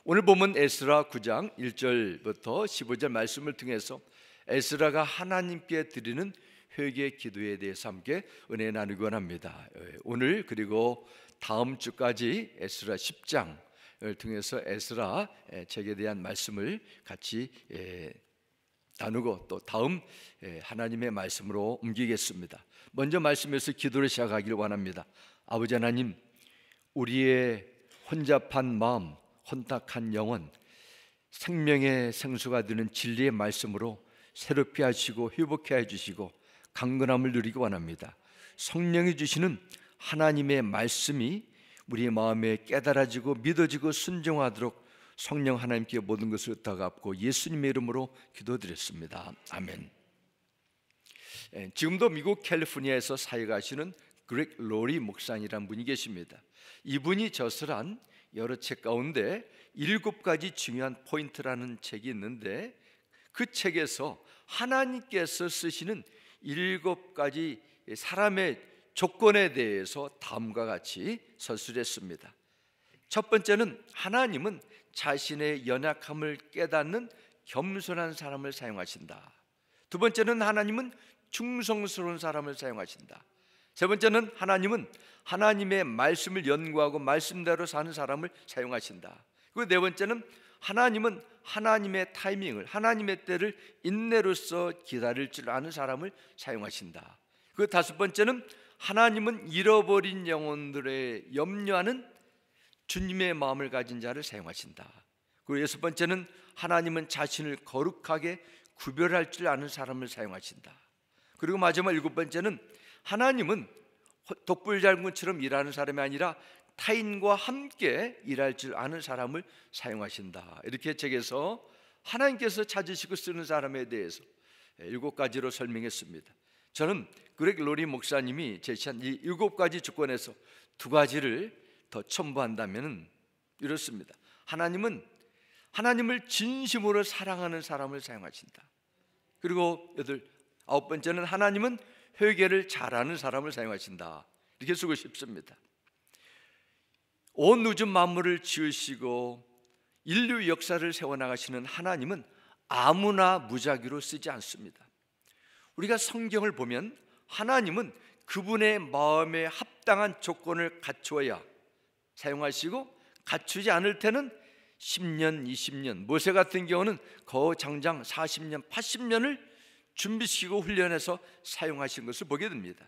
오늘 본문 에스라 9장 1절부터 15절 말씀을 통해서 에스라가 하나님께 드리는 회개 기도에 대해서 함께 은혜 나누기 원합니다. 오늘 그리고 다음 주까지 에스라 10장을 통해서 에스라 책에 대한 말씀을 같이 나누고 또 다음 하나님의 말씀으로 옮기겠습니다. 먼저 말씀에서 기도를 시작하기를 원합니다. 아버지 하나님, 우리의 혼잡한 마음, 혼탁한 영혼, 생명의 생수가 되는 진리의 말씀으로 새롭게 하시고 회복해 해주시고 강건함을 누리기 원합니다. 성령이 주시는 하나님의 말씀이 우리의 마음에 깨달아지고 믿어지고 순종하도록 성령 하나님께 모든 것을 의탁하고 예수님의 이름으로 기도드렸습니다. 아멘. 지금도 미국 캘리포니아에서 사역하시는 그렉 로리 목사님이라는 분이 계십니다. 이분이 저술한 여러 책 가운데 7가지 중요한 포인트라는 책이 있는데, 그 책에서 하나님께서 쓰시는 7가지 사람의 조건에 대해서 다음과 같이 서술했습니다. 첫 번째는 하나님은 자신의 연약함을 깨닫는 겸손한 사람을 사용하신다. 두 번째는 하나님은 충성스러운 사람을 사용하신다. 세 번째는 하나님은 하나님의 말씀을 연구하고 말씀대로 사는 사람을 사용하신다. 그리고 네 번째는 하나님은 하나님의 타이밍을, 하나님의 때를 인내로써 기다릴 줄 아는 사람을 사용하신다. 그 다섯 번째는 하나님은 잃어버린 영혼들의 염려하는 주님의 마음을 가진 자를 사용하신다. 그리고 여섯 번째는 하나님은 자신을 거룩하게 구별할 줄 아는 사람을 사용하신다. 그리고 마지막 7번째는 하나님은 독불장군처럼 일하는 사람이 아니라 타인과 함께 일할 줄 아는 사람을 사용하신다. 이렇게 책에서 하나님께서 찾으시고 쓰는 사람에 대해서 7가지로 설명했습니다. 저는 그렉 로리 목사님이 제시한 이 7가지 조건에서 2가지를 더 첨부한다면 이렇습니다. 하나님을 진심으로 사랑하는 사람을 사용하신다. 그리고 9번째는 하나님은 회개를 잘하는 사람을 사용하신다. 이렇게 쓰고 싶습니다. 온 우주 만물을 지으시고 인류 역사를 세워나가시는 하나님은 아무나 무작위로 쓰지 않습니다. 우리가 성경을 보면 하나님은 그분의 마음에 합당한 조건을 갖추어야 사용하시고, 갖추지 않을 때는 10년, 20년, 모세 같은 경우는 거장장 40년, 80년을 준비시키고 훈련해서 사용하신 것을 보게 됩니다.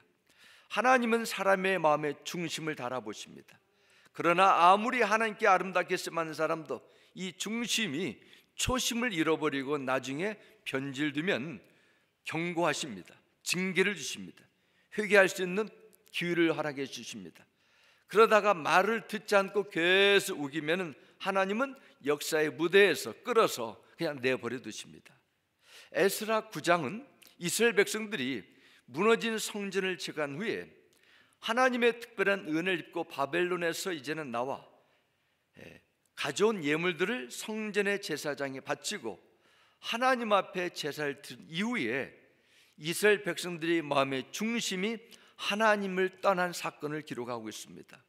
하나님은 사람의 마음의 중심을 달아보십니다. 그러나 아무리 하나님께 아름답게 쓰임받는 사람도 이 중심이 초심을 잃어버리고 나중에 변질되면 경고하십니다. 징계를 주십니다. 회개할 수 있는 기회를 허락해 주십니다. 그러다가 말을 듣지 않고 계속 우기면 하나님은 역사의 무대에서 끌어서 그냥 내버려 두십니다. 에스라 9장은 이스라엘 백성들이 무너진 성전을 재건 후에 하나님의 특별한 은혜를 입고 바벨론에서 이제는 나와 가져온 예물들을 성전의 제사장에 바치고 하나님 앞에 제사를 드린 이후에 이스라엘 백성들의 마음의 중심이 하나님을 떠난 사건을 기록하고 있습니다.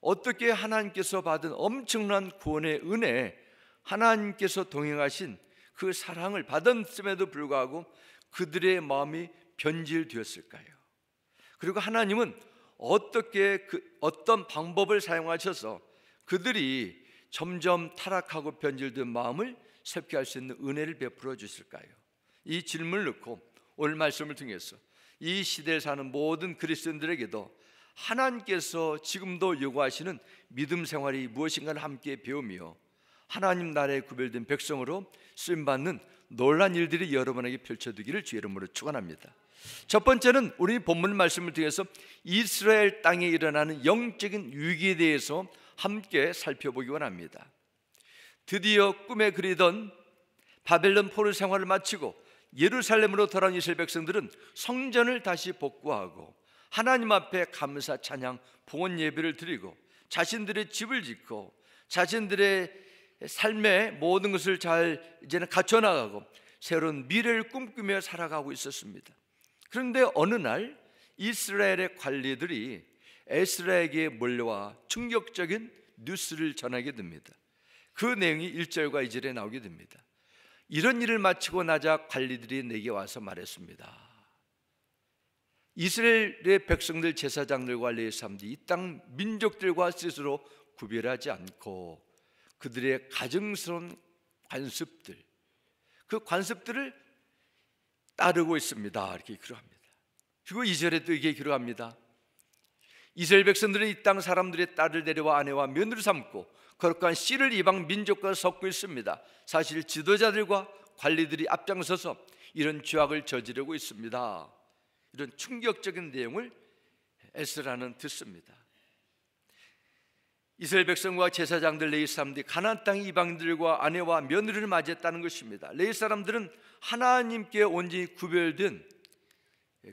어떻게 하나님께서 받은 엄청난 구원의 은혜, 하나님께서 동행하신 그 사랑을 받았음에도 불구하고 그들의 마음이 변질되었을까요? 그리고 하나님은 어떻게 어떤 방법을 사용하셔서 그들이 점점 타락하고 변질된 마음을 새롭게 할 수 있는 은혜를 베풀어 주실까요? 이 질문을 넣고 오늘 말씀을 통해서 이 시대에 사는 모든 그리스도인들에게도 하나님께서 지금도 요구하시는 믿음 생활이 무엇인가를 함께 배우며 하나님 나라에 구별된 백성으로 쓰임받는 놀라운 일들이 여러분에게 펼쳐지기를 주의 이름으로 축원합니다. 첫 번째는 우리 본문 말씀을 통해서 이스라엘 땅에 일어나는 영적인 위기에 대해서 함께 살펴보기 원합니다. 드디어 꿈에 그리던 바벨론 포로 생활을 마치고 예루살렘으로 돌아온 이스라엘 백성들은 성전을 다시 복구하고 하나님 앞에 감사 찬양 봉헌 예배를 드리고 자신들의 집을 짓고 자신들의 삶의 모든 것을 잘 이제는 갖춰나가고 새로운 미래를 꿈꾸며 살아가고 있었습니다. 그런데 어느 날 이스라엘의 관리들이 에스라에게 몰려와 충격적인 뉴스를 전하게 됩니다. 그 내용이 1절과 2절에 나오게 됩니다. 이런 일을 마치고 나자 관리들이 내게 와서 말했습니다. 이스라엘의 백성들, 제사장들과 레위 사람들이 이 땅 민족들과 스스로 구별하지 않고 그들의 가증스러운 관습들, 그 관습들을 따르고 있습니다. 이렇게 기록합니다. 그리고 2절에 또 이게 기록합니다. 이스라엘 백성들은 이 땅 사람들의 딸을 데려와 아내와 며느리 삼고 거룩한 씨를 이방 민족과 섞고 있습니다. 사실 지도자들과 관리들이 앞장서서 이런 죄악을 저지르고 있습니다. 이런 충격적인 내용을 에스라는 듣습니다. 이스라엘 백성과 제사장들, 레위 사람들이 가나안 땅 이방인들과 아내와 며느리를 맞이했다는 것입니다. 레위 사람들은 하나님께 온전히 구별된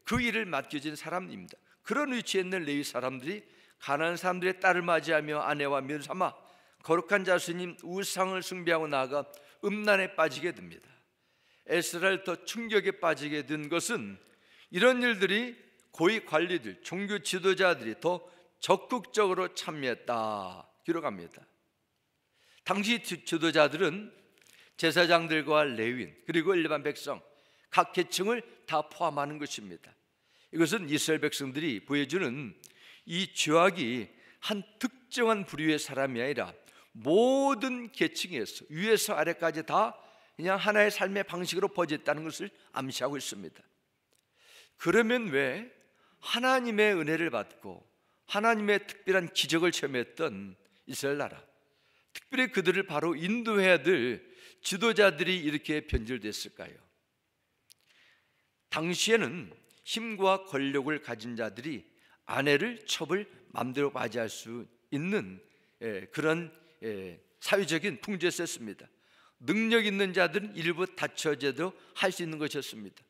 그 일을 맡겨진 사람입니다. 그런 위치에 있는 레위 사람들이 가나안 사람들의 딸을 맞이하며 아내와 며느리 삼아 거룩한 자수님 우상을 숭배하고 나아가 음란에 빠지게 됩니다. 에스라를 더 충격에 빠지게 된 것은 이런 일들이 고위 관리들, 종교 지도자들이 더 적극적으로 참여했다 기록합니다. 당시 지도자들은 제사장들과 레위인 그리고 일반 백성 각 계층을 다 포함하는 것입니다. 이것은 이스라엘 백성들이 보여주는 이 죄악이 한 특정한 부류의 사람이 아니라 모든 계층에서 위에서 아래까지 다 그냥 하나의 삶의 방식으로 퍼졌다는 것을 암시하고 있습니다. 그러면 왜 하나님의 은혜를 받고 하나님의 특별한 기적을 체험했던 이스라엘 나라, 특별히 그들을 바로 인도해야 될 지도자들이 이렇게 변질됐을까요? 당시에는 힘과 권력을 가진 자들이 아내를 첩을 마음대로 맞이할 수 있는 그런 사회적인 풍조였습니다. 능력 있는 자들은 일부 다처제도 할 수 있는 것이었습니다.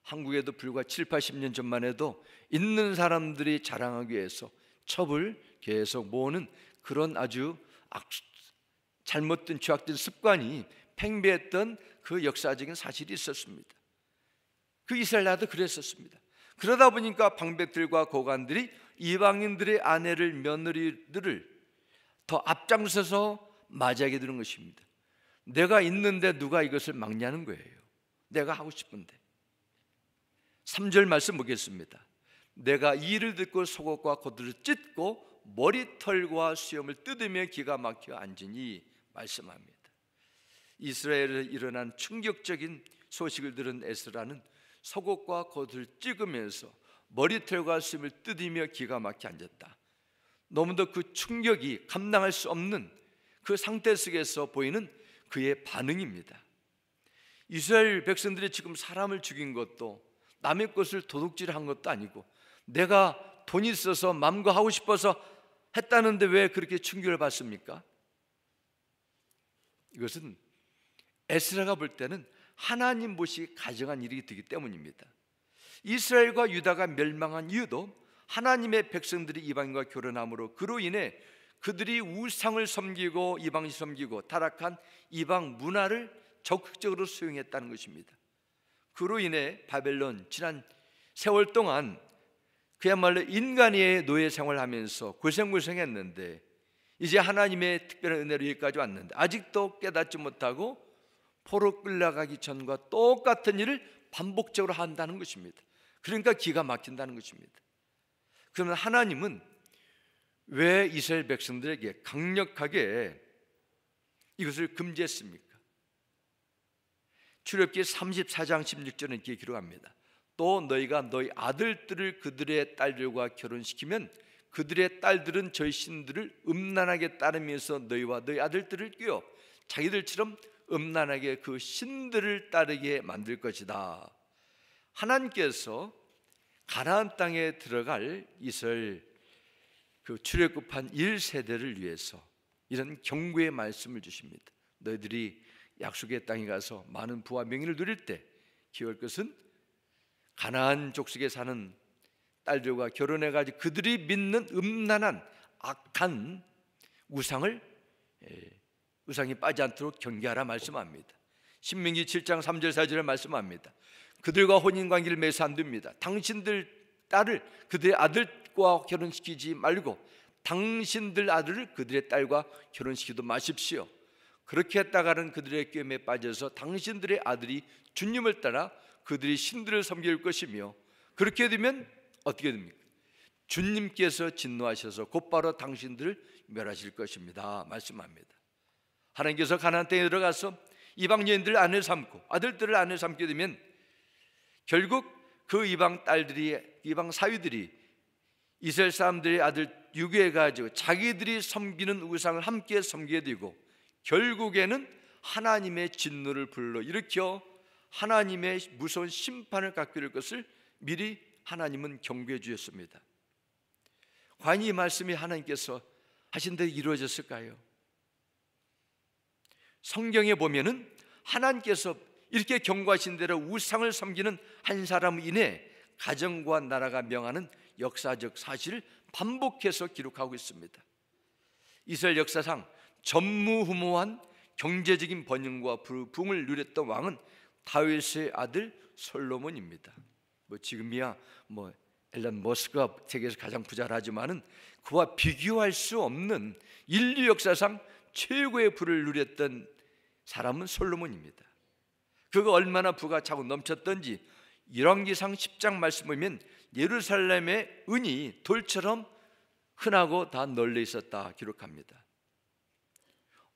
한국에도 불과 7, 80년 전만 해도 있는 사람들이 자랑하기 위해서 첩을 계속 모으는 그런 아주 잘못된 죄악된 습관이 팽배했던 그 역사적인 사실이 있었습니다. 그 이스라엘 나라도 그랬었습니다. 그러다 보니까 방백들과 고관들이 이방인들의 아내를, 며느리들을 더 앞장서서 맞이하게 되는 것입니다. 내가 있는데 누가 이것을 막냐는 거예요. 내가 하고 싶은데. 3절 말씀 보겠습니다. 내가 이 일을 듣고 속옷과 겉옷을 찢고 머리털과 수염을 뜯으며 기가 막혀 앉으니 말씀합니다. 이스라엘에 일어난 충격적인 소식을 들은 에스라는 속옷과 겉옷을 찢으면서 머리털과 수염을 뜯으며 기가 막혀 앉았다. 너무도 그 충격이 감당할 수 없는 그 상태 속에서 보이는 그의 반응입니다. 이스라엘 백성들이 지금 사람을 죽인 것도 남의 것을 도둑질한 것도 아니고 내가 돈이 있어서 마음과 하고 싶어서 했다는데 왜 그렇게 충격을 받습니까? 이것은 에스라가 볼 때는 하나님 못이 가정한 일이 되기 때문입니다. 이스라엘과 유다가 멸망한 이유도 하나님의 백성들이 이방인과 결혼함으로 그로 인해 그들이 우상을 섬기고 이방을 섬기고 타락한 이방 문화를 적극적으로 수용했다는 것입니다. 그로 인해 바벨론 지난 세월 동안 그야말로 인간의 노예 생활하면서 고생했는데 이제 하나님의 특별한 은혜로 여기까지 왔는데 아직도 깨닫지 못하고 포로 끌려가기 전과 똑같은 일을 반복적으로 한다는 것입니다. 그러니까 기가 막힌다는 것입니다. 그러면 하나님은 왜 이스라엘 백성들에게 강력하게 이것을 금지했습니까? 출애굽기 34장 16절은 이렇게 기록합니다. 또 너희가 너희 아들들을 그들의 딸들과 결혼시키면 그들의 딸들은 저희 신들을 음란하게 따르면서 너희와 너희 아들들을 끼워 자기들처럼 음란하게 그 신들을 따르게 만들 것이다. 하나님께서 가나안 땅에 들어갈 이스라엘 그 출애굽한 1세대를 위해서 이런 경고의 말씀을 주십니다. 너희들이 약속의 땅에 가서 많은 부와 명예를 누릴 때 기억할 것은 가나안 족속에 사는 딸들과 결혼해가지고 그들이 믿는 음란한 악한 우상이 빠지지 않도록 경계하라 말씀합니다. 신명기 7장 3절 4절에 말씀합니다. 그들과 혼인관계를 맺어 안 됩니다. 당신들 딸을 그들의 아들과 결혼시키지 말고 당신들 아들을 그들의 딸과 결혼시키도 마십시오. 그렇게 했다가는 그들의 꾀임에 빠져서 당신들의 아들이 주님을 따라 그들이 신들을 섬길 것이며, 그렇게 되면 어떻게 됩니까? 주님께서 진노하셔서 곧바로 당신들을 멸하실 것입니다 말씀합니다. 하나님께서 가나안 땅에 들어가서 이방 여인들을 아내 삼고 아들들을 아내 삼게 되면 결국 그 이방 딸들이, 이방 사위들이 이스라엘 사람들의 아들 유괴해가지고 자기들이 섬기는 우상을 함께 섬기게 되고, 결국에는 하나님의 진노를 불러일으켜 하나님의 무서운 심판을 갖게 될 것을 미리 하나님은 경고해 주셨습니다. 과연 이 말씀이 하나님께서 하신 대로 이루어졌을까요? 성경에 보면은 하나님께서 이렇게 경고하신 대로 우상을 섬기는 한 사람으로 인해 가정과 나라가 명하는 역사적 사실을 반복해서 기록하고 있습니다. 이스라엘 역사상 전무후무한 경제적인 번영과 부흥을 누렸던 왕은 다윗의 아들 솔로몬입니다. 지금이야 앨런 머스크가 세계에서 가장 부자라지만은 그와 비교할 수 없는 인류 역사상 최고의 부를 누렸던 사람은 솔로몬입니다. 그가 얼마나 부가 차고 넘쳤던지 열왕기상 10장 말씀 보면 예루살렘의 은이 돌처럼 흔하고 다 널려 있었다 기록합니다.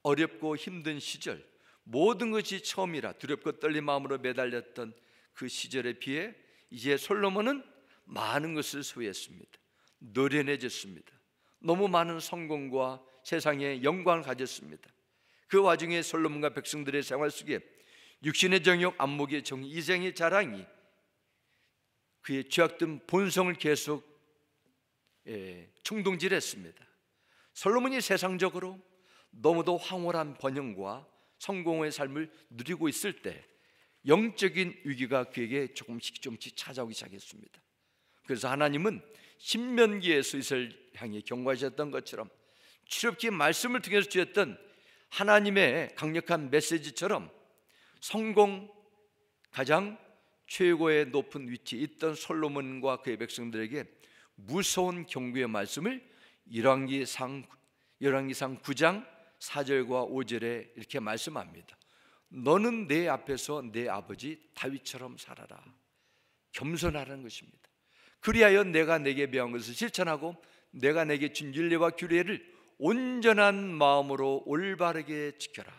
어렵고 힘든 시절, 모든 것이 처음이라 두렵고 떨린 마음으로 매달렸던 그 시절에 비해 이제 솔로몬은 많은 것을 소유했습니다. 노련해졌습니다. 너무 많은 성공과 세상의 영광을 가졌습니다. 그 와중에 솔로몬과 백성들의 생활 속에 육신의 정욕, 안목의 정의, 이생의 자랑이 그의 죄악된 본성을 계속 충동질했습니다. 솔로몬이 세상적으로 너무도 황홀한 번영과 성공의 삶을 누리고 있을 때 영적인 위기가 그에게 조금씩 찾아오기 시작했습니다. 그래서 하나님은 신명기에서 이스라엘 향해 경고하셨던 것처럼 출애굽기 말씀을 통해서 주셨던 하나님의 강력한 메시지처럼 성공 가장 최고의 높은 위치에 있던 솔로몬과 그의 백성들에게 무서운 경고의 말씀을 열왕기상 9장 4절과 5절에 이렇게 말씀합니다. 너는 내 앞에서 내 아버지 다윗처럼 살아라. 겸손하라는 것입니다. 그리하여 내가 내게 명한 것을 실천하고 내가 내게 준 율례와 규례를 온전한 마음으로 올바르게 지켜라.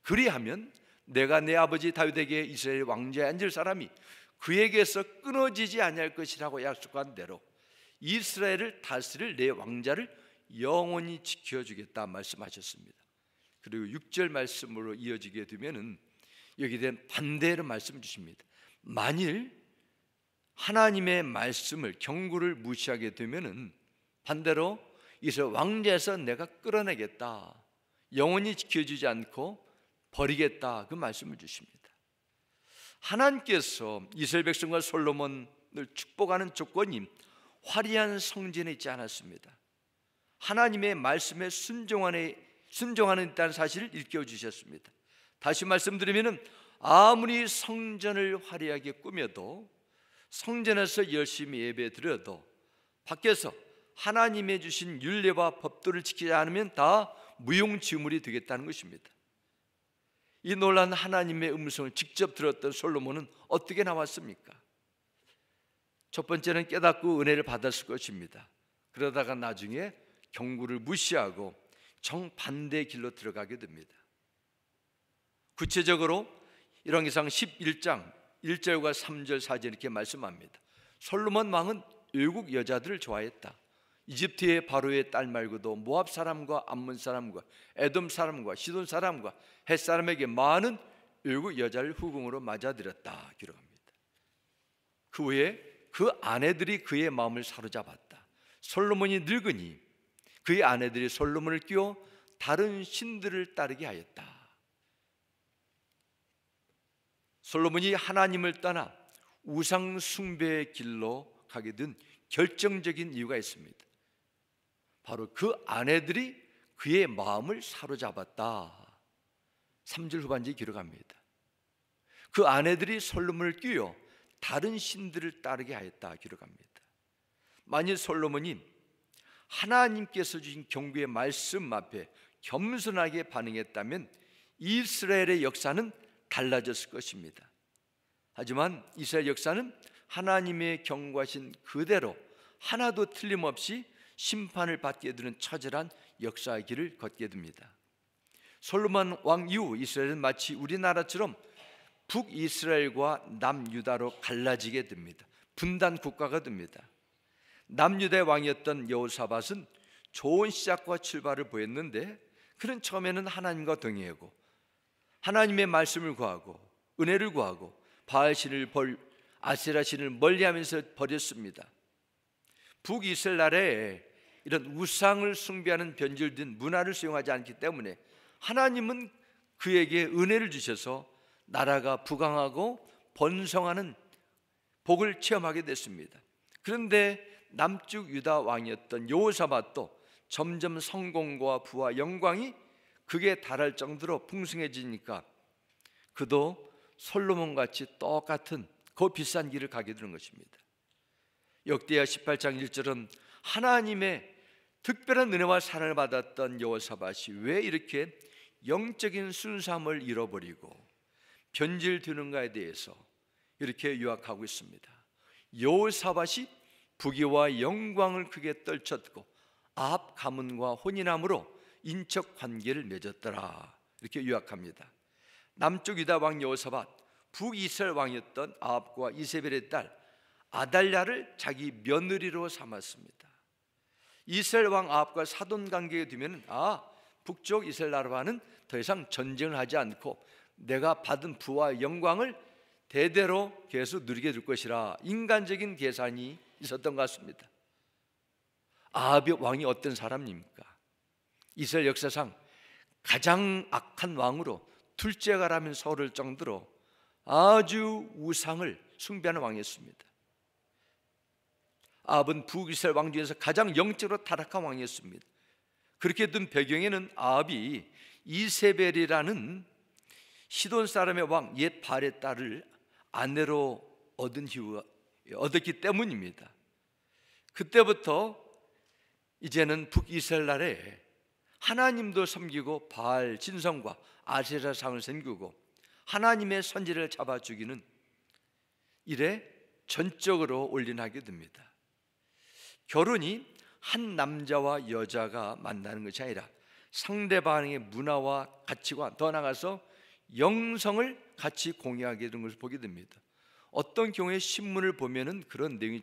그리하면 내가 내 아버지 다윗에게 이스라엘 왕좌에 앉을 사람이 그에게서 끊어지지 아니할 것이라고 약속한 대로 이스라엘을 다스릴 내 왕자를 영원히 지켜주겠다 말씀하셨습니다. 그리고 6절 말씀으로 이어지게 되면은 여기에 대한 반대로 말씀 주십니다. 만일 하나님의 말씀을 경고를 무시하게 되면은 반대로 이스라엘 왕자에서 내가 끌어내겠다, 영원히 지켜주지 않고 버리겠다, 그 말씀을 주십니다. 하나님께서 이스라엘 백성과 솔로몬을 축복하는 조건이 화려한 성전에 있지 않았습니다. 하나님의 말씀에 순종하는 있다는 사실을 일깨워 주셨습니다. 다시 말씀드리면 아무리 성전을 화려하게 꾸며도, 성전에서 열심히 예배 드려도 밖에서 하나님의 주신 율례와 법도를 지키지 않으면 다 무용지물이 되겠다는 것입니다. 이 놀라운 하나님의 음성을 직접 들었던 솔로몬은 어떻게 나왔습니까? 첫 번째는 깨닫고 은혜를 받았을 것입니다. 그러다가 나중에 경고를 무시하고 정반대의 길로 들어가게 됩니다. 구체적으로 열왕기상 11장 1절과 3절 4절 이렇게 말씀합니다. 솔로몬 왕은 외국 여자들을 좋아했다. 이집트의 바로의 딸 말고도 모압 사람과 암몬 사람과 에돔 사람과 시돈 사람과 헷 사람에게 많은 외국 여자를 후궁으로 맞아들였다 기록합니다. 그 후에 그 아내들이 그의 마음을 사로잡았다. 솔로몬이 늙으니 그의 아내들이 솔로몬을 끼워 다른 신들을 따르게 하였다. 솔로몬이 하나님을 떠나 우상 숭배의 길로 가게 된 결정적인 이유가 있습니다. 바로 그 아내들이 그의 마음을 사로잡았다. 3절 후반기에 기록합니다. 그 아내들이 솔로몬을 끼워 다른 신들을 따르게 하였다 기록합니다. 만일 솔로몬이 하나님께서 주신 경고의 말씀 앞에 겸손하게 반응했다면 이스라엘의 역사는 달라졌을 것입니다. 하지만 이스라엘 역사는 하나님의 경고하신 그대로 하나도 틀림없이 심판을 받게 되는 처절한 역사의 길을 걷게 됩니다. 솔로몬 왕 이후 이스라엘은 마치 우리나라처럼 북이스라엘과 남유다로 갈라지게 됩니다. 분단 국가가 됩니다. 남유다의 왕이었던 여호사밧은 좋은 시작과 출발을 보였는데 그는 처음에는 하나님과 동의하고 하나님의 말씀을 구하고 은혜를 구하고 바알신을 아세라신을 멀리하면서 버렸습니다. 북이스라엘 나라에 이런 우상을 숭배하는 변질된 문화를 수용하지 않기 때문에 하나님은 그에게 은혜를 주셔서 나라가 부강하고 번성하는 복을 체험하게 됐습니다. 그런데 남쪽 유다 왕이었던 여호사밧도 점점 성공과 부와 영광이 극에 달할 정도로 풍성해지니까 그도 솔로몬같이 똑같은 그 비싼 길을 가게 되는 것입니다. 역대하 18장 1절은 하나님의 특별한 은혜와 사랑을 받았던 여호사밧이 왜 이렇게 영적인 순수함을 잃어버리고 변질되는가에 대해서 이렇게 요약하고 있습니다. 여호사밧이 부귀와 영광을 크게 떨쳤고 아합 가문과 혼인함으로 인척 관계를 맺었더라, 이렇게 요약합니다. 남쪽 유다 왕 여호사밧, 북이스라엘 왕이었던 아합과 이세벨의 딸 아달랴를 자기 며느리로 삼았습니다. 이스라엘 왕 아합과 사돈 관계에 두면 북쪽 이스라엘 나라와는 더 이상 전쟁을 하지 않고 내가 받은 부와 영광을 대대로 계속 누리게 될 것이라 인간적인 계산이 있었던 것 같습니다. 아합의 왕이 어떤 사람입니까? 이스라엘 역사상 가장 악한 왕으로 둘째가라면 서를 정도로 아주 우상을 숭배하는 왕이었습니다. 아합은 북이스라엘 왕 중에서 가장 영적으로 타락한 왕이었습니다. 그렇게 된 배경에는 아합이 이세벨이라는 시돈 사람의 왕 옛 발의 딸을 아내로 얻었기 때문입니다. 그때부터 이제는 북이스라엘 나라에 하나님도 섬기고 바알 신성과 아세라 상을 섬기고 하나님의 선지를 잡아 죽이는 일에 전적으로 올인하게 됩니다. 결혼이 한 남자와 여자가 만나는 것이 아니라 상대방의 문화와 가치관, 더 나아가서 영성을 같이 공유하게 되는 것을 보게 됩니다. 어떤 경우에 신문을 보면은 그런 내용이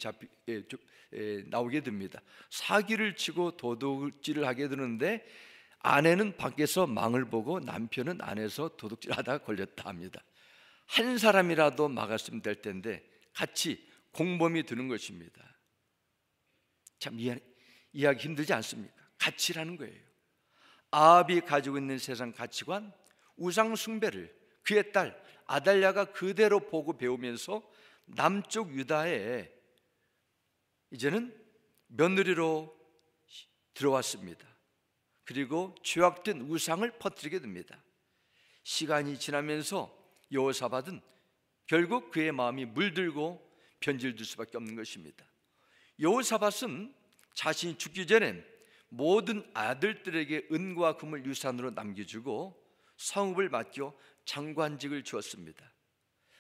나오게 됩니다. 사기를 치고 도둑질을 하게 되는데 아내는 밖에서 망을 보고 남편은 안에서 도둑질하다가 걸렸다 합니다. 한 사람이라도 막았으면 될 텐데 같이 공범이 되는 것입니다. 참 이해하기 힘들지 않습니까? 가치라는 거예요. 아합이 가지고 있는 세상 가치관, 우상 숭배를 그의 딸 아달랴가 그대로 보고 배우면서 남쪽 유다에 이제는 며느리로 들어왔습니다. 그리고 죄악된 우상을 퍼뜨리게 됩니다. 시간이 지나면서 여호사밧은 결국 그의 마음이 물들고 변질될 수밖에 없는 것입니다. 여호사밧은 자신이 죽기 전에 모든 아들들에게 은과 금을 유산으로 남겨주고 성읍을 맡겨 장관직을 주었습니다.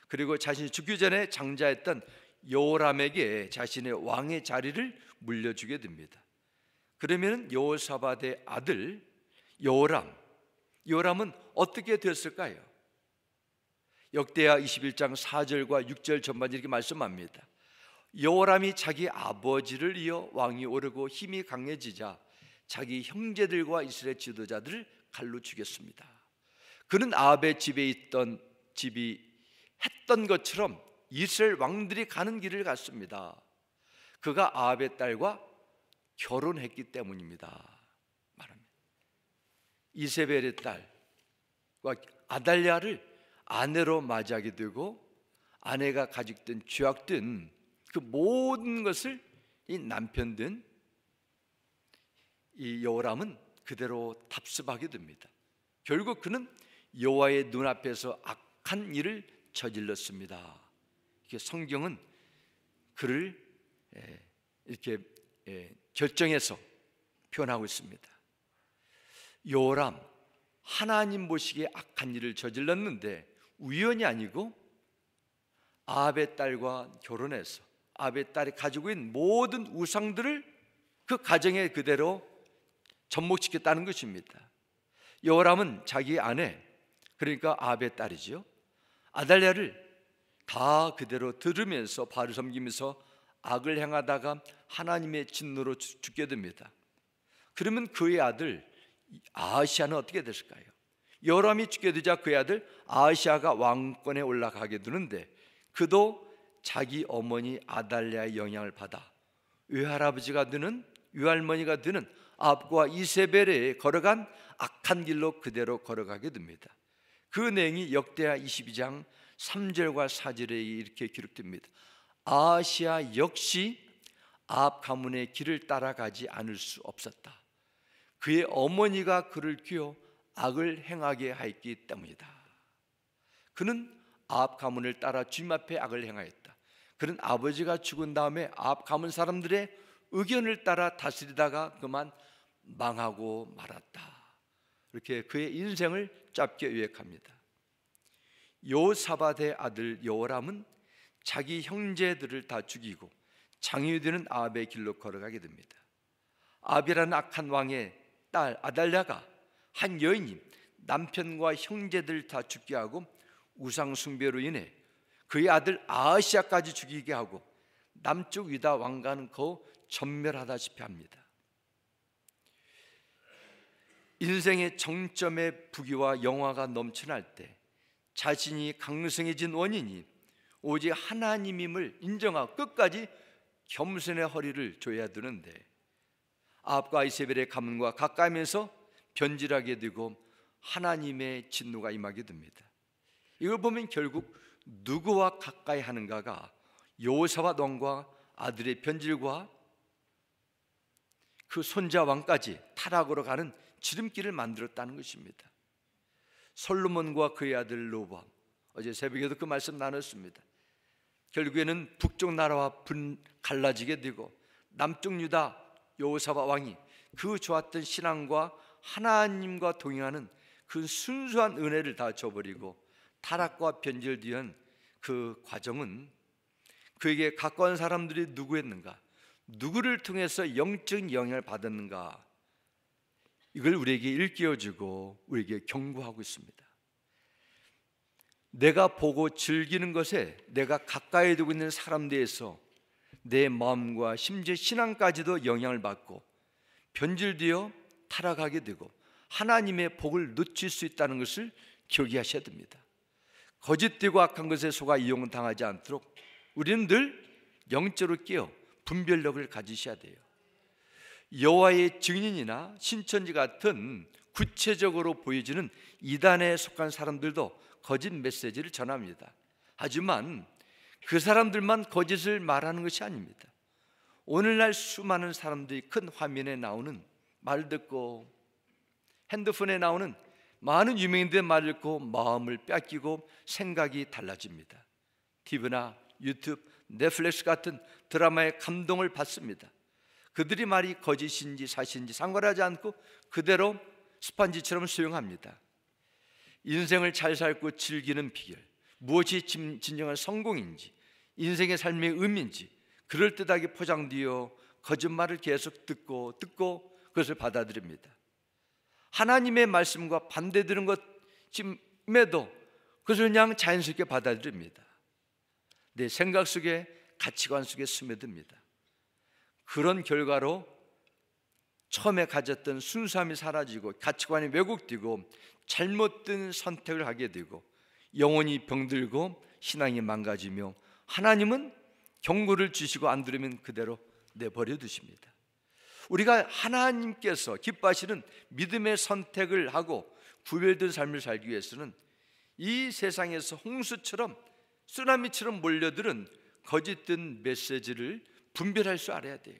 그리고 자신이 죽기 전에 장자했던 여호람에게 자신의 왕의 자리를 물려주게 됩니다. 그러면 여호사밧의 아들 여호람은 어떻게 되었을까요? 역대하 21장 4절과 6절 전반에 이렇게 말씀합니다. 여호람이 자기 아버지를 이어 왕이 오르고 힘이 강해지자 자기 형제들과 이스라엘 지도자들을 칼로 죽였습니다. 그는 아합의 집이 했던 것처럼 이스라엘 왕들이 가는 길을 갔습니다. 그가 아합의 딸과 결혼했기 때문입니다. 말합니다. 이세벨의 딸과 아달랴를 아내로 맞이하게 되고 아내가 가지던 죄악된 그 모든 것을 이 남편된 이 여호람은 그대로 답습하게 됩니다. 결국 그는 여호와의 눈앞에서 악한 일을 저질렀습니다. 이렇게 성경은 그를 이렇게 결정해서 표현하고 있습니다. 요람, 하나님 보시기에 악한 일을 저질렀는데 우연이 아니고 아합의 딸과 결혼해서 아합의 딸이 가지고 있는 모든 우상들을 그 가정에 그대로 접목시켰다는 것입니다. 요람은 자기 아내, 그러니까 아합의 딸이죠, 아달랴를 다 그대로 들으면서 바알을 섬기면서 악을 행하다가 하나님의 진노로 죽게 됩니다. 그러면 그의 아들 아하시아는 어떻게 됐을까요? 요람이 죽게 되자 그의 아들 아하시아가 왕권에 올라가게 되는데 그도 자기 어머니 아달랴의 영향을 받아 외할아버지가 되는 외할머니가 되는 아합과 이세벨에 걸어간 악한 길로 그대로 걸어가게 됩니다. 그 내용이 역대하 22장 3절과 4절에 이렇게 기록됩니다. 아하시아 역시 아합 가문의 길을 따라가지 않을 수 없었다. 그의 어머니가 그를 끼워 악을 행하게 하였기 때문이다. 그는 아합 가문을 따라 주님 앞에 악을 행하였다. 그는 아버지가 죽은 다음에 아합 가문 사람들의 의견을 따라 다스리다가 그만 망하고 말았다. 이렇게 그의 인생을 짧게 요약합니다. 요사밧의 아들 여호람은 자기 형제들을 다 죽이고 장이 되는 아합의 길로 걸어가게 됩니다. 아합이라는 악한 왕의 딸 아달랴가 한 여인이 남편과 형제들 다 죽게 하고 우상 숭배로 인해 그의 아들 아하시아까지 죽이게 하고 남쪽 유다 왕가는 거의 전멸하다시피 합니다. 인생의 정점의 부귀와 영화가 넘쳐날 때 자신이 강성해진 원인이 오직 하나님임을 인정하고 끝까지 겸손의 허리를 조여야 되는데 아합과 이세벨의 가문과 가까이면서 변질하게 되고 하나님의 진노가 임하게 됩니다. 이걸 보면 결국 누구와 가까이 하는가가 여호사밧 왕과 아들의 변질과 그 손자 왕까지 타락으로 가는 지름길을 만들었다는 것입니다. 솔로몬과 그의 아들 로보암, 어제 새벽에도 그 말씀 나눴습니다. 결국에는 북쪽 나라와 갈라지게 되고 남쪽 유다 여호사밧 왕이 그 좋았던 신앙과 하나님과 동행하는 그 순수한 은혜를 다 저버리고 타락과 변질된 그 과정은 그에게 가까운 사람들이 누구였는가, 누구를 통해서 영적인 영향을 받았는가, 이걸 우리에게 일깨워주고 우리에게 경고하고 있습니다. 내가 보고 즐기는 것에 내가 가까이 두고 있는 사람들에서 내 마음과 심지어 신앙까지도 영향을 받고 변질되어 타락하게 되고 하나님의 복을 놓칠 수 있다는 것을 기억하셔야 됩니다. 거짓되고 악한 것에 속아 이용당하지 않도록 우리는 늘 영적으로 깨어 분별력을 가지셔야 돼요. 여호와의 증인이나 신천지 같은 구체적으로 보여지는 이단에 속한 사람들도 거짓 메시지를 전합니다. 하지만 그 사람들만 거짓을 말하는 것이 아닙니다. 오늘날 수많은 사람들이 큰 화면에 나오는 말 듣고 핸드폰에 나오는 많은 유명인들의 말을 듣고 마음을 뺏기고 생각이 달라집니다. TV나 유튜브, 넷플릭스 같은 드라마의 감동을 받습니다. 그들이 말이 거짓인지 사실인지 상관하지 않고 그대로 스펀지처럼 수용합니다. 인생을 잘 살고 즐기는 비결, 무엇이 진정한 성공인지, 인생의 삶의 의미인지 그럴듯하게 포장되어 거짓말을 계속 듣고 그것을 받아들입니다. 하나님의 말씀과 반대되는 것임에도 그것을 그냥 자연스럽게 받아들입니다. 내 생각 속에, 가치관 속에 스며듭니다. 그런 결과로 처음에 가졌던 순수함이 사라지고 가치관이 왜곡되고 잘못된 선택을 하게 되고 영혼이 병들고 신앙이 망가지며 하나님은 경고를 주시고 안 들으면 그대로 내버려 두십니다. 우리가 하나님께서 기뻐하시는 믿음의 선택을 하고 구별된 삶을 살기 위해서는 이 세상에서 홍수처럼 쓰나미처럼 몰려드는 거짓된 메시지를 분별할 줄 알아야 돼요.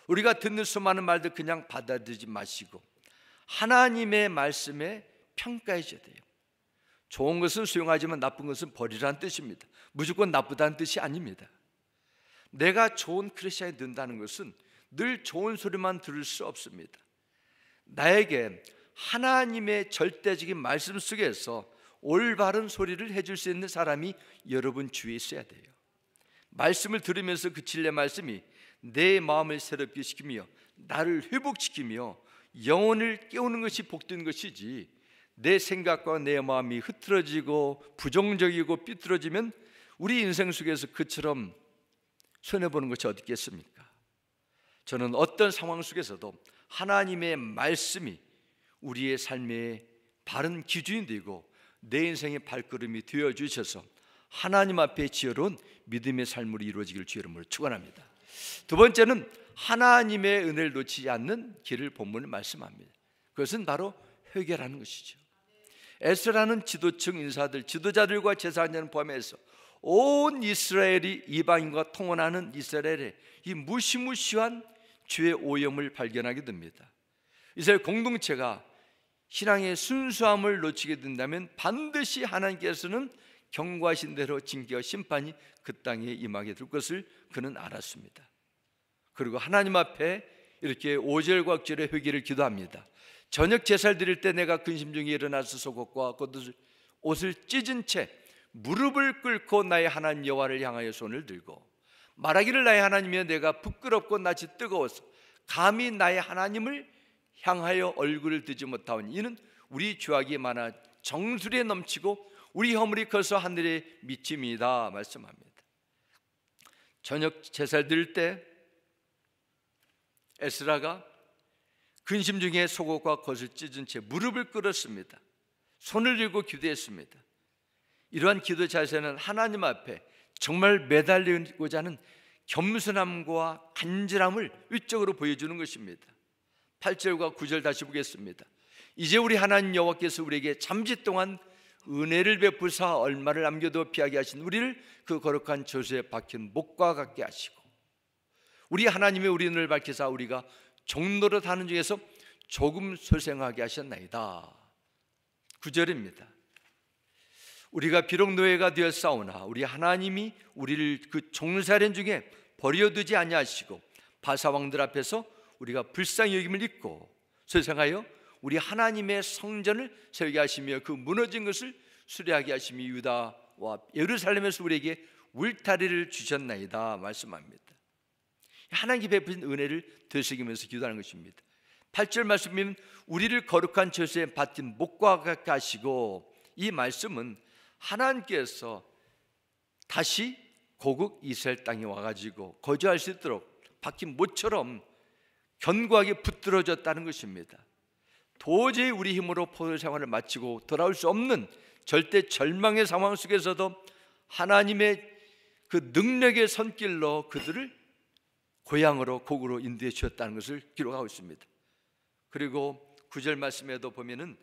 우리가 듣는 수많은 말들 그냥 받아들이지 마시고 하나님의 말씀에 평가해줘야 돼요. 좋은 것은 수용하지만 나쁜 것은 버리라는 뜻입니다. 무조건 나쁘다는 뜻이 아닙니다. 내가 좋은 크리스찬이 된다는 것은 늘 좋은 소리만 들을 수 없습니다. 나에게 하나님의 절대적인 말씀 속에서 올바른 소리를 해줄 수 있는 사람이 여러분 주위에 있어야 돼요. 말씀을 들으면서 그 진리의 말씀이 내 마음을 새롭게 시키며 나를 회복시키며 영혼을 깨우는 것이 복된 것이지, 내 생각과 내 마음이 흐트러지고 부정적이고 삐뚤어지면 우리 인생 속에서 그처럼 손해보는 것이 어디 있겠습니까? 저는 어떤 상황 속에서도 하나님의 말씀이 우리의 삶의 바른 기준이 되고 내 인생의 발걸음이 되어주셔서 하나님 앞에 지혜로운 믿음의 삶으로 이루어지길 주의 이름으로 축원합니다. 두 번째는 하나님의 은혜를 놓치지 않는 길을 본문을 말씀합니다. 그것은 바로 회개라는 것이죠. 에스라는 지도층 인사들, 지도자들과 제사장을 포함해서 온 이스라엘이 이방인과 통혼하는 이스라엘의 이 무시무시한 죄의 오염을 발견하게 됩니다. 이스라엘 공동체가 신앙의 순수함을 놓치게 된다면 반드시 하나님께서는 경고하신 대로 징계와 심판이 그 땅에 임하게 될 것을 그는 알았습니다. 그리고 하나님 앞에 이렇게 5절과 6절의 회개를 기도합니다. 저녁 제사를 드릴 때 내가 근심 중에 일어나서 속옷과 옷을 찢은 채 무릎을 꿇고 나의 하나님 여호와를 향하여 손을 들고 말하기를, 나의 하나님이여, 내가 부끄럽고 낯이 뜨거워서 감히 나의 하나님을 향하여 얼굴을 들지 못하오니 이는 우리 죄악이 많아 정수리에 넘치고 우리 허물이 커서 하늘에 미침이다 말씀합니다. 저녁 제사를 드릴 때 에스라가 근심 중에 속옷과 겉을 찢은 채 무릎을 꿇었습니다. 손을 들고 기도했습니다. 이러한 기도 자세는 하나님 앞에 정말 매달리고자 하는 겸손함과 간절함을 위적으로 보여주는 것입니다. 8절과 9절 다시 보겠습니다. 이제 우리 하나님 여호와께서 우리에게 잠시 동안 은혜를 베푸사 얼마를 남겨도 피하게 하신 우리를 그 거룩한 저수에 박힌 목과 같게 하시고 우리 하나님의 우리 눈을 밝히사 우리가 종노릇 하는 중에서 조금 소생하게 하셨나이다. 9절입니다. 우리가 비록 노예가 되었사오나 우리 하나님이 우리를 그 종살인 중에 버려두지 아니하시고 바사왕들 앞에서 우리가 불쌍히 여김을 잊고 소생하여 우리 하나님의 성전을 세우게 하시며 그 무너진 것을 수리하게 하시며 유다와 예루살렘에서 우리에게 울타리를 주셨나이다 말씀합니다. 하나님께 베푸신 은혜를 되새기면서 기도하는 것입니다. 8절 말씀은 우리를 거룩한 저수에 박힌 목과 같게 하시고, 이 말씀은 하나님께서 다시 고국 이스라엘 땅에 와가지고 거주할 수 있도록 박힌 못처럼 견고하게 붙들어졌다는 것입니다. 도저히 우리 힘으로 포도 생활을 마치고 돌아올 수 없는 절대 절망의 상황 속에서도 하나님의 그 능력의 손길로 그들을 고향으로 고국으로 인도해 주셨다는 것을 기록하고 있습니다. 그리고 9절 말씀에도 보면은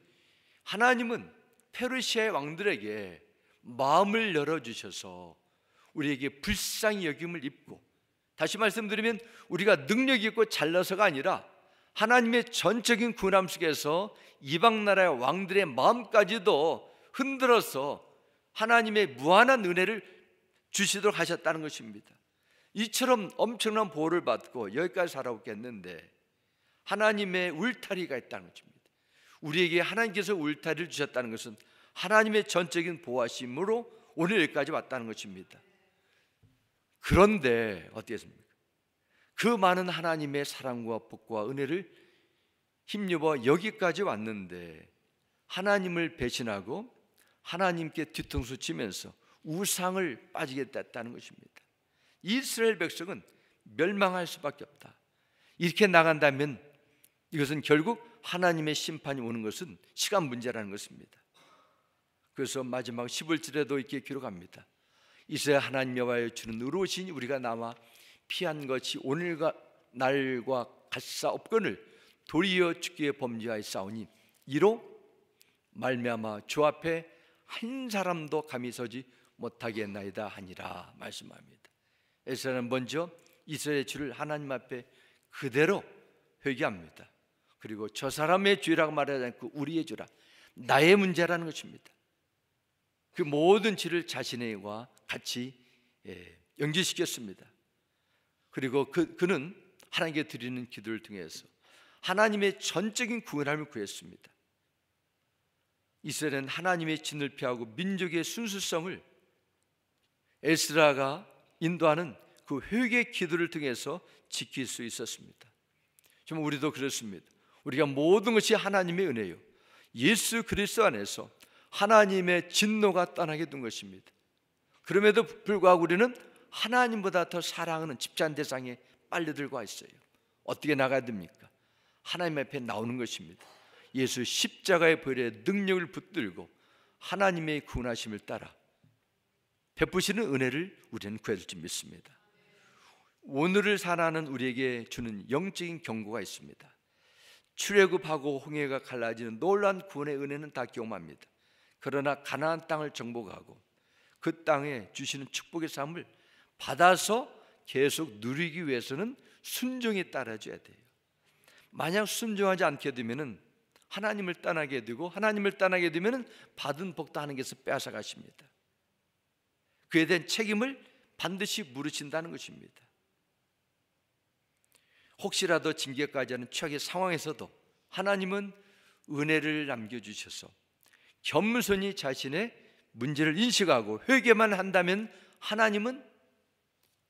하나님은 페르시아의 왕들에게 마음을 열어주셔서 우리에게 불쌍히 여김을 입고, 다시 말씀드리면 우리가 능력이 있고 잘나서가 아니라 하나님의 전적인 구원함 속에서 이방 나라의 왕들의 마음까지도 흔들어서 하나님의 무한한 은혜를 주시도록 하셨다는 것입니다. 이처럼 엄청난 보호를 받고 여기까지 살아오겠는데 하나님의 울타리가 있다는 것입니다. 우리에게 하나님께서 울타리를 주셨다는 것은 하나님의 전적인 보호하심으로 오늘 여기까지 왔다는 것입니다. 그런데 어떻겠습니까? 그 많은 하나님의 사랑과 복과 은혜를 힘입어 여기까지 왔는데 하나님을 배신하고 하나님께 뒤통수 치면서 우상을 빠지게 됐다는 것입니다. 이스라엘 백성은 멸망할 수밖에 없다. 이렇게 나간다면 이것은 결국 하나님의 심판이 오는 것은 시간 문제라는 것입니다. 그래서 마지막 11절에도 이렇게 기록합니다. 이스라엘 하나님 여호와여, 주는 의로우시니 우리가 남아 피한 것이 오늘과 날과 같사옵거늘 도리어 주께 범죄하였사오니 이로 말미암아 주 앞에 한 사람도 감히 서지 못하게 했나이다 하니라 말씀합니다. 에스라는 먼저 이스라엘의 죄를 하나님 앞에 그대로 회개합니다. 그리고 저 사람의 죄라고 말하지 않고 우리의 죄라, 나의 문제라는 것입니다. 그 모든 죄를 자신과 같이 연기시켰습니다. 그리고 그는 하나님께 드리는 기도를 통해서 하나님의 전적인 구원함을 구했습니다. 이스라엘은 하나님의 진을 피하고 민족의 순수성을 에스라가 인도하는 그 회개 기도를 통해서 지킬 수 있었습니다. 정말 우리도 그렇습니다. 우리가 모든 것이 하나님의 은혜요, 예수 그리스도 안에서 하나님의 진노가 떠나게 된 것입니다. 그럼에도 불구하고 우리는 하나님보다 더 사랑하는 집단 대상에 빨려들고 있어요. 어떻게 나가야 됩니까? 하나님 앞에 나오는 것입니다. 예수 십자가의 보혈의 능력을 붙들고 하나님의 구원하심을 따라 베푸시는 은혜를 우리는 구해줄 줄 믿습니다. 오늘을 살아가는 우리에게 주는 영적인 경고가 있습니다. 출애굽하고 홍해가 갈라지는 놀라운 구원의 은혜는 다 경험합니다. 그러나 가나안 땅을 정복하고 그 땅에 주시는 축복의 삶을 받아서 계속 누리기 위해서는 순종에 따라줘야 돼요. 만약 순종하지 않게 되면은 하나님을 떠나게 되고, 하나님을 떠나게 되면은 받은 복도 하나님께서 빼앗아 가십니다. 그에 대한 책임을 반드시 물으신다는 것입니다. 혹시라도 징계까지 하는 최악의 상황에서도 하나님은 은혜를 남겨주셔서 겸손히 자신의 문제를 인식하고 회개만 한다면 하나님은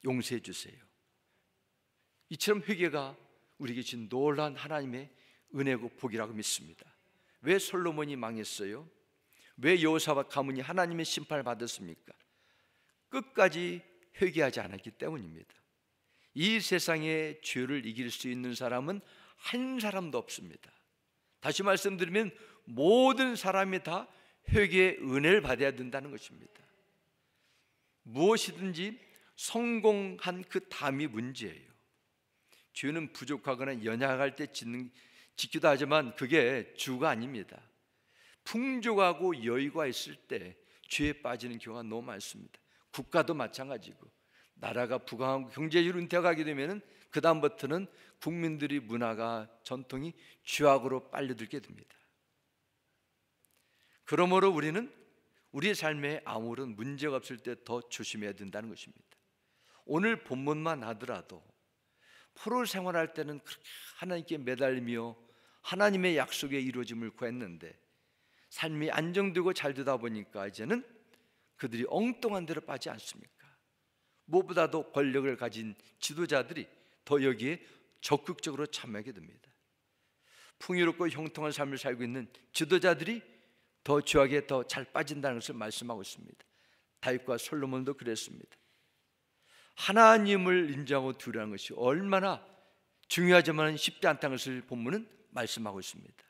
용서해 주세요. 이처럼 회개가 우리에게 준 놀라운 하나님의 은혜고 복이라고 믿습니다. 왜 솔로몬이 망했어요? 왜 여호사밧 가문이 하나님의 심판을 받았습니까? 끝까지 회개하지 않았기 때문입니다. 이 세상의 죄를 이길 수 있는 사람은 한 사람도 없습니다. 다시 말씀드리면 모든 사람이 다 회개의 은혜를 받아야 된다는 것입니다. 무엇이든지 성공한 그 다음이 문제예요. 죄는 부족하거나 연약할 때 짓기도 하지만 그게 주가 아닙니다. 풍족하고 여유가 있을 때 죄에 빠지는 경우가 너무 많습니다. 국가도 마찬가지고, 나라가 부강하고 경제적으로 은퇴하게 되면 그 다음부터는 국민들의 문화가 전통이 죄악으로 빨려들게 됩니다. 그러므로 우리는 우리의 삶에 아무런 문제가 없을 때 더 조심해야 된다는 것입니다. 오늘 본문만 하더라도 포로 생활할 때는 그렇게 하나님께 매달리며 하나님의 약속의 이루어짐을 구했는데 삶이 안정되고 잘 되다 보니까 이제는 그들이 엉뚱한 데로 빠지지 않습니까? 무엇보다도 권력을 가진 지도자들이 더 여기에 적극적으로 참여하게 됩니다. 풍요롭고 형통한 삶을 살고 있는 지도자들이 더 죄악에 더 잘 빠진다는 것을 말씀하고 있습니다. 다윗과 솔로몬도 그랬습니다. 하나님을 인정하고 두려워하는 것이 얼마나 중요하지만 쉽지 않다는 것을 본문은 말씀하고 있습니다.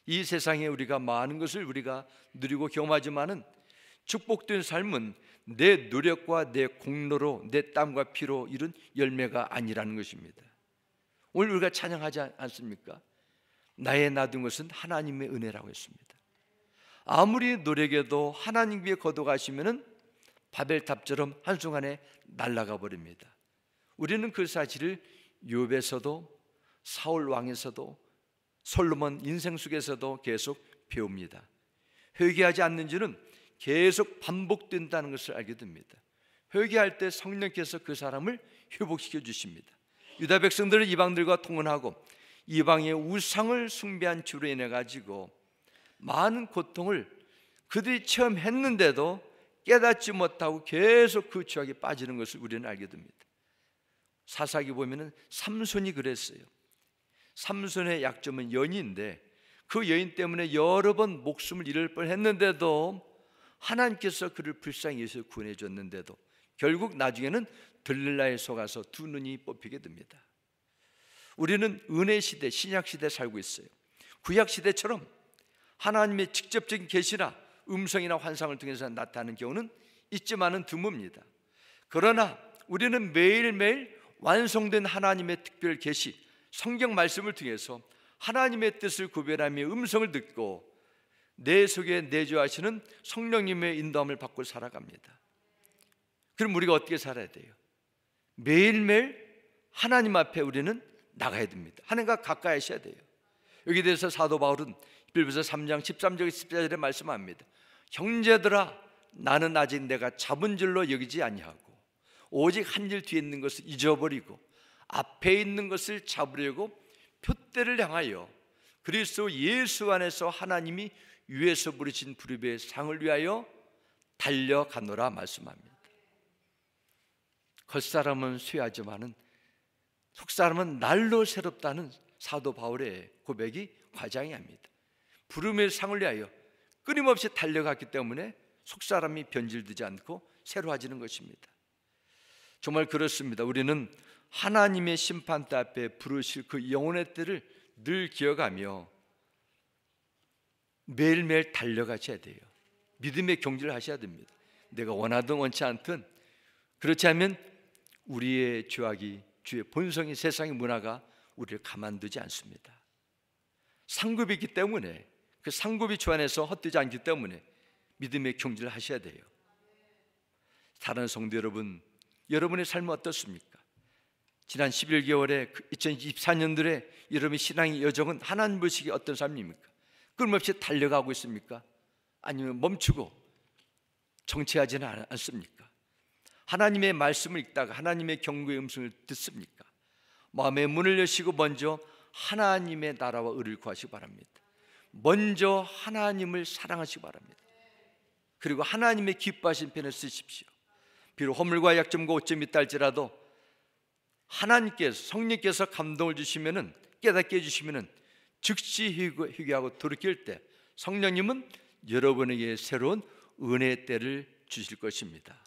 이 세상에 우리가 많은 것을 우리가 누리고 경험하지만은 축복된 삶은 내 노력과 내 공로로, 내 땀과 피로 이룬 열매가 아니라는 것입니다. 오늘 우리가 찬양하지 않습니까? 나의 놔둔 것은 하나님의 은혜라고 했습니다. 아무리 노력해도 하나님 위에 거둬가시면은 바벨탑처럼 한순간에 날아가 버립니다. 우리는 그 사실을 욥에서도 사울 왕에서도 솔로몬 인생 속에서도 계속 배웁니다. 회개하지 않는 줄은 계속 반복된다는 것을 알게 됩니다. 회개할 때 성령께서 그 사람을 회복시켜 주십니다. 유다 백성들은 이방들과 통혼하고 이방의 우상을 숭배한 죄로 인해 가지고 많은 고통을 그들이 체험했는데도 깨닫지 못하고 계속 그 죄악에 빠지는 것을 우리는 알게 됩니다. 사사기 보면은 삼손이 그랬어요. 삼손의 약점은 연인인데 그 여인 때문에 여러 번 목숨을 잃을 뻔했는데도 하나님께서 그를 불쌍히 여기서 구원해 줬는데도 결국 나중에는 들릴라에 속아서 두 눈이 뽑히게 됩니다. 우리는 은혜 시대, 신약 시대에 살고 있어요. 구약 시대처럼 하나님의 직접적인 계시나 음성이나 환상을 통해서 나타나는 경우는 있지만은 드뭅니다. 그러나 우리는 매일매일 완성된 하나님의 특별 계시, 성경 말씀을 통해서 하나님의 뜻을 구별하며 음성을 듣고 내 속에 내주하시는 성령님의 인도함을 받고 살아갑니다. 그럼 우리가 어떻게 살아야 돼요? 매일매일 하나님 앞에 우리는 나가야 됩니다. 하나님과 가까이 하셔야 돼요. 여기에 대해서 사도 바울은 빌립보서 3장 13절 14절에 말씀합니다. 형제들아, 나는 아직 내가 잡은 줄로 여기지 아니하고 오직 한 일 뒤에 있는 것을 잊어버리고 앞에 있는 것을 잡으려고 표대를 향하여 그리스도 예수 안에서 하나님이 위에서 부르신 부르의 상을 위하여 달려가노라 말씀합니다. 겉사람은 쇠하지만은 속사람은 날로 새롭다는 사도 바울의 고백이 과장합니다. 부름의 상을 위하여 끊임없이 달려갔기 때문에 속사람이 변질되지 않고 새로워지는 것입니다. 정말 그렇습니다. 우리는 하나님의 심판대 앞에 부르실 그 영혼의 때를 늘 기억하며 매일매일 달려가셔야 돼요. 믿음의 경주를 하셔야 됩니다. 내가 원하든 원치 않든, 그렇지 않으면 우리의 죄악이, 주의 본성이, 세상의 문화가 우리를 가만두지 않습니다. 상급이 있기 때문에, 그 상급이 주 안에서 헛되지 않기 때문에 믿음의 경주를 하셔야 돼요. 사랑하는 성도 여러분, 여러분의 삶은 어떻습니까? 지난 11개월에 2024년도에 여러분의 신앙의 여정은 하나님 보시기에 어떤 삶입니까? 끊임없이 달려가고 있습니까? 아니면 멈추고 정체하지는 않습니까? 하나님의 말씀을 읽다가 하나님의 경고의 음성을 듣습니까? 마음의 문을 여시고 먼저 하나님의 나라와 의를 구하시기 바랍니다. 먼저 하나님을 사랑하시기 바랍니다. 그리고 하나님의 기뻐하신 편을 쓰십시오. 비록 허물과 약점과 오점이 있다 할지라도 하나님께서, 성령께서 감동을 주시면은, 깨닫게 해주시면은 즉시 회개하고 돌이킬 때 성령님은 여러분에게 새로운 은혜의 때를 주실 것입니다.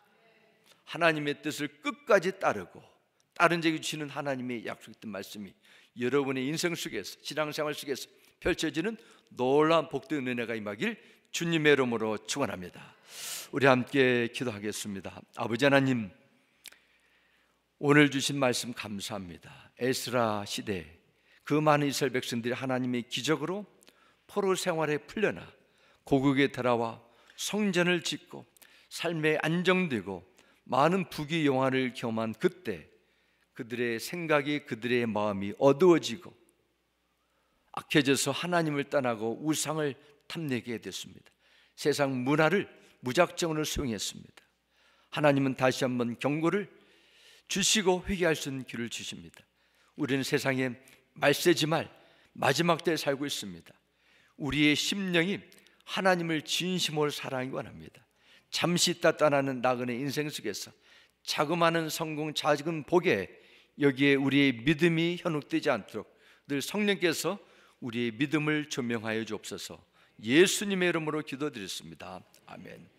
하나님의 뜻을 끝까지 따르고 다른 자에게 주시는 하나님의 약속했던 말씀이 여러분의 인생 속에서, 신앙생활 속에서 펼쳐지는 놀라운 복된 은혜가 임하길 주님의 이름으로 축원합니다. 우리 함께 기도하겠습니다. 아버지 하나님, 오늘 주신 말씀 감사합니다. 에스라 시대 그 많은 이스라엘 백성들이 하나님의 기적으로 포로 생활에 풀려나 고국에 돌아와 성전을 짓고 삶에 안정되고 많은 부귀 영화를 경험한 그때 그들의 생각이, 그들의 마음이 어두워지고 악해져서 하나님을 떠나고 우상을 탐내게 됐습니다. 세상 문화를 무작정으로 수용했습니다. 하나님은 다시 한번 경고를 주시고 회개할 수 있는 길을 주십니다. 우리는 세상에 말세지 말 마지막 때에 살고 있습니다. 우리의 심령이 하나님을 진심으로 사랑하기 원합니다. 잠시 있다 떠나는 나그네 인생 속에서 자그마한 성공, 작은 복에 여기에 우리의 믿음이 현혹되지 않도록 늘 성령께서 우리의 믿음을 조명하여 주옵소서. 예수님의 이름으로 기도드렸습니다. 아멘.